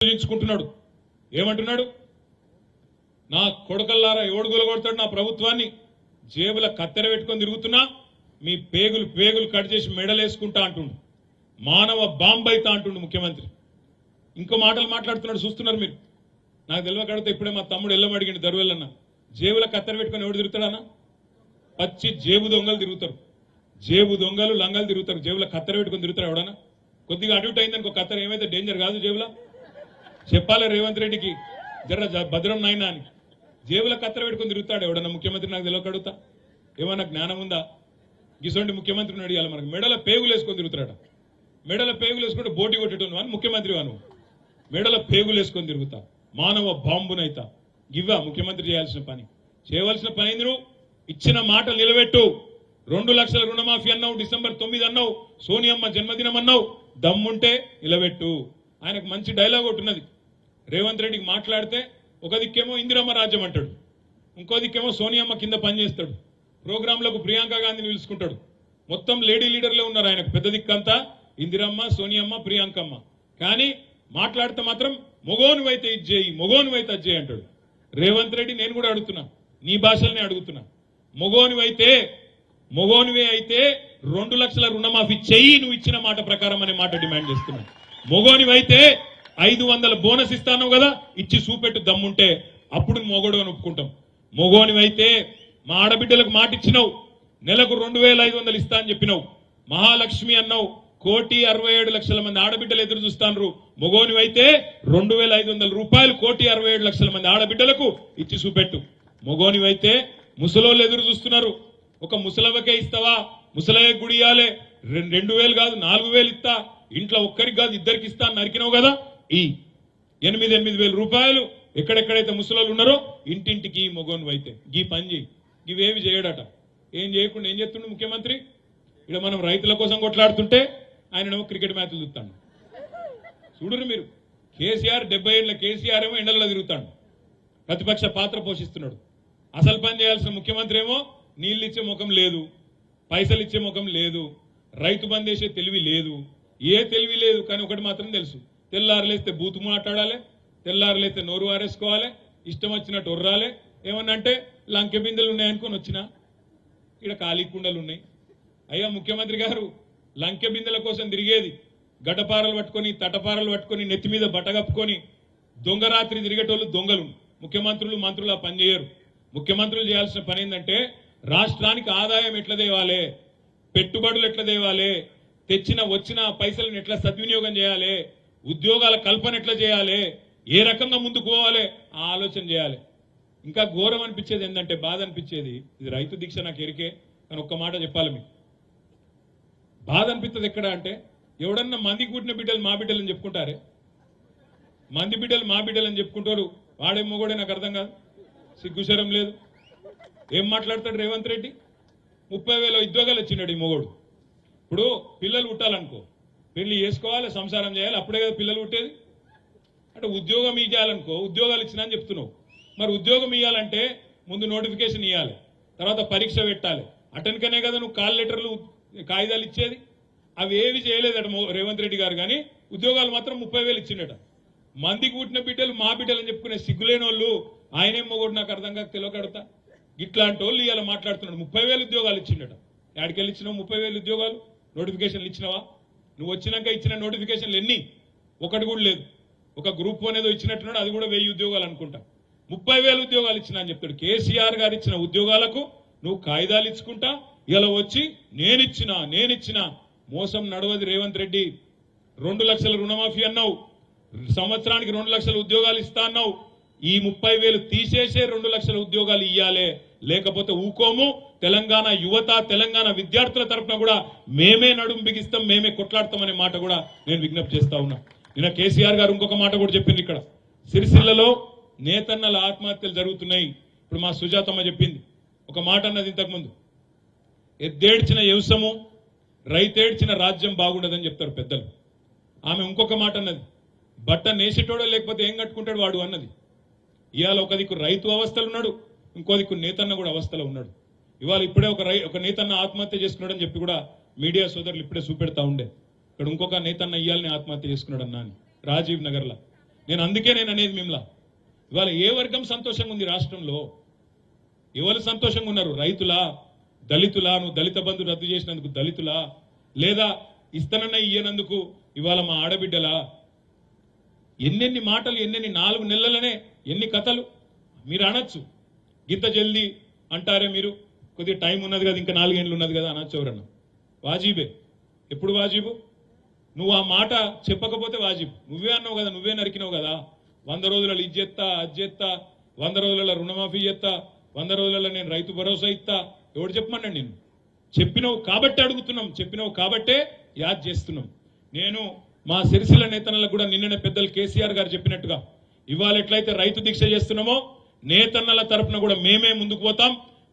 నిలుచుకుంటున్నాడు. ఏమంటున్నాడు? నా కొడకల్లారా ఎవడుగులు కొడతాడు నా ప్రభుత్వాన్ని, జేబుల కత్తెర పెట్టుకొని తిరుగుతున్నా, మీ పేగులు కట్ చేసి మెడలేసుకుంటా అంటుండు, మానవ బాంబైతా అంటుండు ముఖ్యమంత్రి. ఇంకో మాటలు మాట్లాడుతున్నాడు, చూస్తున్నారు మీరు. నాకు తెలియకడితే ఇప్పుడే మా తమ్ముడు ఎల్లమడిగిండు దరువెల్లన్న, జేబుల కత్తెర పెట్టుకొని ఎవడు తిరుగుతాడన్నా? పచ్చి జేబు దొంగలు తిరుగుతారు, జేబు దొంగలు లంగలు తిరుగుతారు, జేబుల కత్తెర పెట్టుకొని తిరుగుతారు. ఎవడన్నా కొద్దిగా అడ్యూట్ అయిందనుకో కత్తెర ఏమైతే డేంజర్ కాదు, జేబుల చెప్పాలి రేవంత్ రెడ్డికి జర భద్రం నాయన అని. జేబుల కత్తెర పెట్టుకొని తిరుగుతాడు ఎవడన్నా ముఖ్యమంత్రి? నాకు తెలియకడుగుతా, ఏమన్నా జ్ఞానం ఉందా? గిసోంటి ముఖ్యమంత్రిని అడిగాలి మనకు. మెడల పేగులు వేసుకొని తిరుగుతాడు, మెడల పేగులు వేసుకుంటే బోటి కొట్టేటోను అని ముఖ్యమంత్రి వాను, మెడల పేగులు వేసుకొని తిరుగుతా, మానవ బాంబునైతా. గివ్వా ముఖ్యమంత్రి చేయాల్సిన పని? చేయవలసిన పని ఏంది? నువ్వు ఇచ్చిన మాట నిలబెట్టు. 2 లక్షల రుణమాఫీ అన్నావు, డిసెంబర్ 9 అన్నావు, సోనియమ్మ జన్మదినం అన్నావు, దమ్ముంటే నిలబెట్టు. ఆయనకు మంచి డైలాగ్ ఒకటి ఉన్నది, రేవంత్ రెడ్డికి మాట్లాడితే ఒక దిక్కేమో ఇందిరమ్మ రాజ్యం అంటాడు, ఇంకో దిక్కేమో సోనియమ్మ కింద పనిచేస్తాడు, ప్రోగ్రాంలకు ప్రియాంక గాంధీని పిలుచుకుంటాడు. మొత్తం లేడీ లీడర్లే ఉన్నారు ఆయనకు, పెద్ద దిక్కంతా ఇందిరమ్మ, సోనియమ్మ, ప్రియాంకమ్మ. కానీ మాట్లాడితే మాత్రం మొగోనువైతే ఇది చేయి, మొగోనువైతే అది చేయి అంటాడు. రేవంత్ రెడ్డి నేను కూడా అడుగుతున్నా, నీ భాషలనే అడుగుతున్నా, మొగోనివే అయితే 2 లక్షల రుణమాఫీ చెయ్యి, నువ్వు ఇచ్చిన మాట ప్రకారం అనే మాట డిమాండ్ చేస్తున్నా. మొగోనివైతే 500 బోనస్ ఇస్తాను కదా, ఇచ్చి చూపెట్టు దమ్ముంటే, అప్పుడు మొగోడు అని ఒప్పుకుంటాం. మొగోనివైతే మా ఆడబిడ్డలకు మాట ఇచ్చినావు, నెలకు 2500 ఇస్తా అని చెప్పినావు, మహాలక్ష్మి అన్నావు, 1,67,00,000 మంది ఆడబిడ్డలు ఎదురు చూస్తాను. మొగోనివైతే 2,500 రూపాయలు 1,67,00,000 మంది ఆడబిడ్డలకు ఇచ్చి చూపెట్టు. మొగోనివైతే ముసలోళ్ళు ఎదురు చూస్తున్నారు, ఒక ముసలవ్వకే ఇస్తావా? ముసలయ్య గుడి ఇవ్వాలి, 2,000 కాదు 4,000 ఇస్తా, ఇంట్లో ఒక్కరికి కాదు ఇద్దరికి ఇస్తా నరికినావు కదా, ఈ 8,000 రూపాయలు ఎక్కడెక్కడైతే ముసలోళ్ళు ఉన్నారో ఇంటింటికి మొగోనివైతే గీ పని చేయి. ఇవేవి చేయడట. ఏం చేయకుండా ఏం చేస్తుండే ముఖ్యమంత్రి? ఇక్కడ మనం రైతుల కోసం కొట్లాడుతుంటే ఆయనేమో క్రికెట్ మ్యాచ్లు చూస్తాడు. చూడరు మీరు, కేసీఆర్ 70 ఏళ్ళ కేసీఆర్ ఏమో ఎండల్లో తిరుగుతాడు, ప్రతిపక్ష పాత్ర పోషిస్తున్నాడు. అసలు పని చేయాల్సిన ముఖ్యమంత్రి ఏమో నీళ్ళు ఇచ్చే ముఖం లేదు, పైసలు ఇచ్చే ముఖం లేదు, రైతు బంద్ చేసే తెలివి లేదు, ఏ తెలివి లేదు. కానీ ఒకటి మాత్రం తెలుసు, తెల్లారులేస్తే బూతు మాట్లాడాలి, తెల్లారులేస్తే నోరు వారేసుకోవాలి, ఇష్టం వచ్చినట్టు ఒర్రాలి. ఏమన్నా అంటే లంకె బిందెలు ఉన్నాయనుకొని వచ్చినా ఇక్కడ ఖాళీ కుండలు ఉన్నాయి. అయ్యా ముఖ్యమంత్రి గారు, లంకె బిందెల కోసం తిరిగేది, గడ్డపారలు పట్టుకొని తటపారలు పట్టుకొని నెత్తి మీద బట్టగప్పుకొని దొంగరాత్రి తిరిగేటోళ్ళు దొంగలు. ముఖ్యమంత్రులు మంత్రులు ఆ పని చేయరు. ముఖ్యమంత్రులు చేయాల్సిన పని ఏంటంటే రాష్ట్రానికి ఆదాయం ఎట్లా తేవాలి, పెట్టుబడులు ఎట్లా తేవాలి, వచ్చిన పైసలను ఎట్లా సద్వినియోగం చేయాలి, ఉద్యోగాల కల్పన ఎట్లా చేయాలి, ఏ రకంగా ముందుకు పోవాలి ఆ ఆలోచన చేయాలి. ఇంకా ఘోరం అనిపించేది ఏంటంటే, బాధ అనిపించేది, ఇది రైతు దీక్ష నాకు ఎరికే, కానీ ఒక్క మాట చెప్పాలి మీకు. బాధ అనిపిస్తుంది ఎక్కడ అంటే, ఎవడన్నా మందికి పుట్టిన బిడ్డలు మా బిడ్డలు అని చెప్పుకుంటారే, మంది బిడ్డలు మా బిడ్డలు అని చెప్పుకుంటారు, వాడేమో కూడా నాకు అర్థం కాదు, సిగ్గుశరం లేదు. ఏం మాట్లాడతాడు రేవంత్ రెడ్డి? 30,000 ఉద్యోగాలు వచ్చినాడు ఈ మొగోడు. ఇప్పుడు పిల్లలు పుట్టాలనుకో, పెళ్లి చేసుకోవాలి, సంసారం చేయాలి, అప్పుడే కదా పిల్లలు పుట్టేది. అంటే ఉద్యోగం ఇవ్వాలనుకో, ఉద్యోగాలు ఇచ్చినా అని చెప్తున్నావు. మరి ఉద్యోగం ఇవ్వాలంటే ముందు నోటిఫికేషన్ ఇవ్వాలి, తర్వాత పరీక్ష పెట్టాలి, అటెన్కనే కదా నువ్వు కాల్ లెటర్లు కాగితాలు ఇచ్చేది. అవి ఏవి చేయలేదట రేవంత్ రెడ్డి గారు. కానీ ఉద్యోగాలు మాత్రం 30,000 ఇచ్చిండట. మందికి పుట్టిన బిడ్డలు మా బిడ్డలు అని చెప్పుకునే సిగ్గులేని వాళ్ళు ఆయనేమో కూడా నాకు అర్థం కాక తెలియకడతా. ఇట్లాంటి వాళ్ళు ఇవాళ మాట్లాడుతున్నాడు. 30,000 ఉద్యోగాలు ఇచ్చిండట. ఎక్కడికెళ్ళి ఇచ్చినావు 30,000 ఉద్యోగాలు? నోటిఫికేషన్లు ఇచ్చినావా? నువ్వు వచ్చినాక ఇచ్చిన నోటిఫికేషన్లు ఎన్ని? ఒకటి కూడా లేదు. ఒక గ్రూప్ అనేదో ఇచ్చినట్టున్నాడు, అది కూడా 1000 ఉద్యోగాలు అనుకుంటా. 30,000 ఉద్యోగాలు ఇచ్చినా అని చెప్తాడు. కేసీఆర్ గారు ఇచ్చిన ఉద్యోగాలకు నువ్వు కాగితాలు ఇచ్చుకుంటా ఇలా వచ్చి నేనిచ్చిన మోసం నడవది రేవంత్ రెడ్డి. 2 లక్షల రుణమాఫీ అన్నావు, సంవత్సరానికి 2 లక్షల ఉద్యోగాలు ఇస్తా అన్నావు. ఈ 30,000 తీసేసే 2 లక్షల ఉద్యోగాలు ఇయ్యాలే, లేకపోతే ఊకోము. తెలంగాణ యువత, తెలంగాణ విద్యార్థుల తరఫున కూడా మేమే నడుము బిగిస్తాం, మేమే కొట్లాడతామనే మాట కూడా నేను విజ్ఞప్తి చేస్తా ఉన్నా. నిన్న కేసీఆర్ గారు ఇంకొక మాట కూడా చెప్పింది. ఇక్కడ సిరిసిల్లలో నేతన్నల ఆత్మహత్యలు జరుగుతున్నాయి. ఇప్పుడు మా సుజాతమ్మ చెప్పింది ఒక మాట అన్నది ఇంతకుముందు, ఎద్దేడ్చిన వ్యవసము రైతేడ్చిన రాజ్యం బాగుండదని చెప్తారు పెద్దలు. ఆమె ఇంకొక మాట అన్నది, బట్ట నేసేటోడో లేకపోతే ఏం కట్టుకుంటాడు వాడు అన్నది. ఇవాళ ఒక దిక్కు రైతు అవస్థలు ఉన్నాడు, ఇంకో దిక్కు నేతన్న కూడా అవస్థలో ఉన్నాడు. ఇవాళ ఇప్పుడే ఒక నేతన్న ఆత్మహత్య చేసుకున్నాడని చెప్పి కూడా మీడియా సోదరులు ఇప్పుడే చూపెడతా ఉండే. ఇక్కడ ఇంకొక నేతన్న ఇయ్యాలని ఆత్మహత్య చేసుకున్నాడు అన్నా అని రాజీవ్ నగర్లో. అందుకే నేను అనేది మిమ్మల్ని ఇవాళ ఏ వర్గం సంతోషంగా ఉంది రాష్ట్రంలో? ఎవరు సంతోషంగా ఉన్నారు? రైతులా, దళితులా? నువ్వు దళిత బంధు రద్దు చేసినందుకు దళితులా, లేదా ఇస్తానన్న ఇయ్యనందుకు ఇవాళ మా ఆడబిడ్డలా? ఎన్నెన్ని మాటలు, ఎన్నెన్ని 4 నెలలనే ఎన్ని కథలు మీరు అనొచ్చు. గింత జల్దీ అంటారే మీరు, కొద్దిగా టైం ఉన్నది కదా, ఇంకా 4 ఏళ్ళు ఉన్నది కదా అనొచ్చు. ఎవరన్నా వాజీబే. ఎప్పుడు వాజీబు? నువ్వు ఆ మాట చెప్పకపోతే వాజీబు. నువ్వే అన్నావు కదా, నువ్వే నరికినావు కదా. 100 రోజులలో ఇది చేస్తా, అది చేస్తా, 100 రోజులలో రుణమాఫీ చేస్తా, 100 రోజులలో నేను రైతు భరోసా ఇస్తా. ఎవడు చెప్పమన్నాడు? నేను చెప్పినావు కాబట్టి అడుగుతున్నాం, చెప్పినావు కాబట్టే యాద్ చేస్తున్నాం. నేను మా సిరిసిల్ల నేతన్నలకు కూడా నిన్ననే పెద్దలు కేసీఆర్ గారు చెప్పినట్టుగా ఇవాళ ఎట్లయితే రైతు దీక్ష చేస్తున్నామో నేతన్నల తరపున కూడా మేమే ముందుకు పోతాం.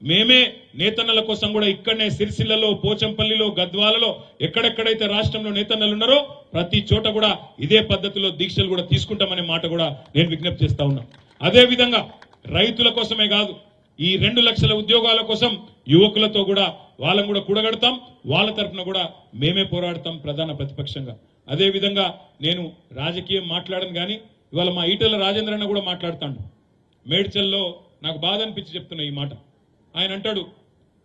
మేమే నేతన్నల కోసం కూడా ఇక్కడనే సిరిసిల్లలో, పోచంపల్లిలో, గద్వాలలో ఎక్కడెక్కడైతే రాష్ట్రంలో నేతన్నలు ఉన్నారో ప్రతి చోట కూడా ఇదే పద్ధతిలో దీక్షలు కూడా తీసుకుంటామనే మాట కూడా నేను విజ్ఞప్తి చేస్తా ఉన్నా. అదే విధంగా రైతుల కోసమే కాదు, ఈ 2 లక్షల ఉద్యోగాల కోసం యువకులతో కూడా వాళ్ళని కూడా కూడగడతాం. వాళ్ళ తరఫున కూడా మేమే పోరాడతాం ప్రధాన ప్రతిపక్షంగా. అదే విధంగా నేను రాజకీయం మాట్లాడను కానీ ఇవాళ మా ఈటెల రాజేంద్రన్న కూడా మాట్లాడుతాడు. మేడ్చల్లో నాకు బాధ అనిపించి చెప్తున్నా ఈ మాట. ఆయన అంటాడు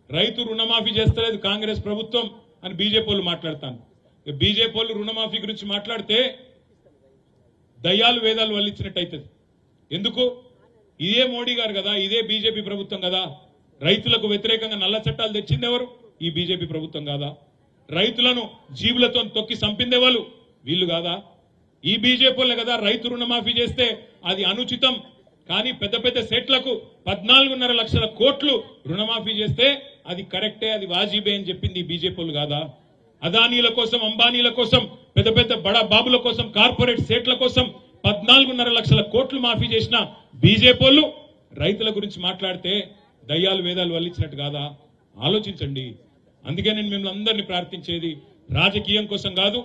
రైతు రుణమాఫీ చేస్తలేదు కాంగ్రెస్ ప్రభుత్వం అని బీజేపీ వాళ్ళు మాట్లాడతాను. బీజేపీ వాళ్ళు రుణమాఫీ గురించి మాట్లాడితే దయ్యాలు వేదాలు వల్లించినట్టు అవుతుంది. ఎందుకు? ఇదే మోడీ గారు కదా, ఇదే బీజేపీ ప్రభుత్వం కదా. రైతులకు వ్యతిరేకంగా నల్ల చట్టాలు తెచ్చింది ఎవరు? ఈ బీజేపీ ప్రభుత్వం కాదా? రైతులను జీవులతో తొక్కి చంపిందేవాళ్ళు వీళ్ళు కాదా? ఈ బీజేపీ వాళ్ళే కదా. రైతు రుణమాఫీ చేస్తే అది అనుచితం, కానీ పెద్ద పెద్ద సెట్లకు 14.5 లక్షల కోట్లు రుణమాఫీ చేస్తే అది కరెక్టే, అది వాజిబే అని చెప్పింది ఈ బీజేపీ వాళ్ళు కాదా? అదానీల కోసం, అంబానీల కోసం, పెద్ద పెద్ద బడా బాబుల కోసం, కార్పొరేట్ సెట్ల కోసం 14.5 లక్షల కోట్లు మాఫీ చేసిన బీజేపీ వాళ్ళు రైతుల గురించి మాట్లాడితే దయ్యాలు వేదాలు వల్లించినట్టు కాదా? ఆలోచించండి. అందుకే నేను మిమ్మల్ని అందరినీ ప్రార్థించేది రాజకీయం కోసం కాదు,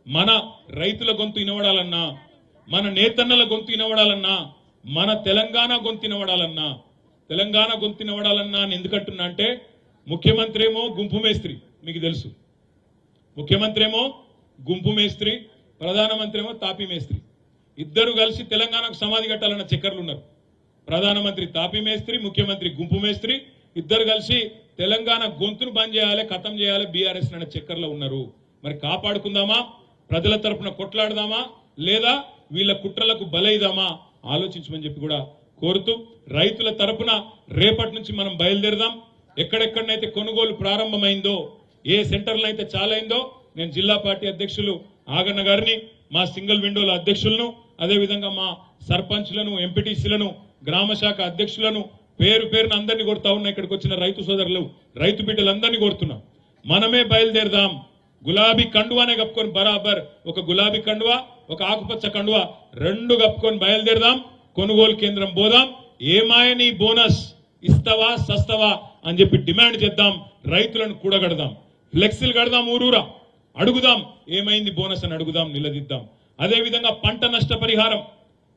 మన రైతుల గొంతు వినవడాలన్నా, మన నేతన్నల గొంతు వినవడాలన్నా, మన తెలంగాణ గొంతు వినవడాలన్నా, తెలంగాణ గొంతు వినవడాలన్నా అని ఎందుకంటున్నా అంటే ముఖ్యమంత్రి ఏమో గుంపు మేస్త్రి, మీకు తెలుసు. ముఖ్యమంత్రి ఏమో గుంపు మేస్త్రి, ప్రధానమంత్రి ఏమో తాపీ మేస్త్రి. ఇద్దరు కలిసి తెలంగాణకు సమాధి కట్టాలన్న చక్కర్లు ఉన్నారు. ప్రధానమంత్రి తాపీ మేస్త్రి, ముఖ్యమంత్రి గుంపు మేస్త్రి. ఇద్దరు కలిసి తెలంగాణ గొంతును బంద్ చేయాలి, ఖతం చేయాలి బీఆర్ఎస్ అన్న చక్కర్లో ఉన్నారు. మరి కాపాడుకుందామా? ప్రజల తరపున కొట్లాడదామా? లేదా వీళ్ళ కుట్రలకు బలైదామా? ఆలోచించమని చెప్పి కూడా కోరుతూ రైతుల తరపున రేపటి నుంచి మనం బయలుదేరదాం. ఎక్కడెక్కడనైతే కొనుగోలు ప్రారంభమైందో, ఏ సెంటర్లో అయితే చాలైందో, నేను జిల్లా పార్టీ అధ్యక్షులు ఆగన్న గారిని, మా సింగిల్ విండోల అధ్యక్షులను, అదేవిధంగా మా సర్పంచ్లను, ఎంపీటీసీలను, గ్రామ శాఖ అధ్యక్షులను పేరు పేరున అందరినీ కొడతా ఉన్నా. ఇక్కడికి వచ్చిన రైతు సోదరులు, రైతు బిడ్డలందరినీ కొడుతున్నాం. మనమే బయలుదేరదాం. గులాబీ కండువానే కప్పుకొని బరాబర్, ఒక గులాబీ కండువా, ఒక ఆకుపచ్చ కండువా, 2 కప్పుకొని బయలుదేరదాం. కొనుగోలు కేంద్రం పోదాం. ఏమాయని బోనస్ ఇస్తావా సస్తవా అని చెప్పి డిమాండ్ చేద్దాం. రైతులను కూడగడదాం, ఫ్లెక్సీలు కడదాం, ఊరూరా అడుగుదాం, ఏమైంది బోనస్ అని అడుగుదాం, నిలదీద్దాం. అదేవిధంగా పంట నష్టపరిహారం,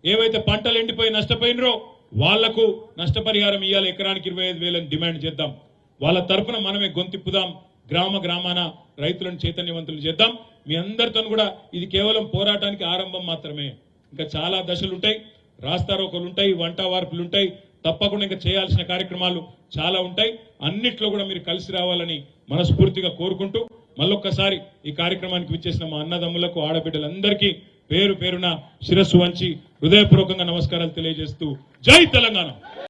ఏవైతే పంటలు ఎండిపోయి నష్టపోయినరో వాళ్లకు నష్టపరిహారం ఇవ్వాలి, ఎకరానికి 25,000 అని డిమాండ్ చేద్దాం. వాళ్ళ తరఫున మనమే గొంతిప్పుదాం. గ్రామ గ్రామాన రైతులను చైతన్యవంతులు చేద్దాం. మీ అందరితో కూడా ఇది కేవలం పోరాటానికి ఆరంభం మాత్రమే. ఇంకా చాలా దశలుంటాయి, రాస్తారోకలుంటాయి, వంట వార్పులుంటాయి, తప్పకుండా ఇంకా చేయాల్సిన కార్యక్రమాలు చాలా ఉంటాయి. అన్నిట్లో కూడా మీరు కలిసి రావాలని మనస్ఫూర్తిగా కోరుకుంటూ మళ్ళొక్కసారి ఈ కార్యక్రమానికి విచ్చేసిన మా అన్నదమ్ములకు, ఆడబిడ్డలందరికీ పేరు పేరున శిరస్సు వంచి హృదయపూర్వకంగా నమస్కారాలు తెలియజేస్తూ జై తెలంగాణ.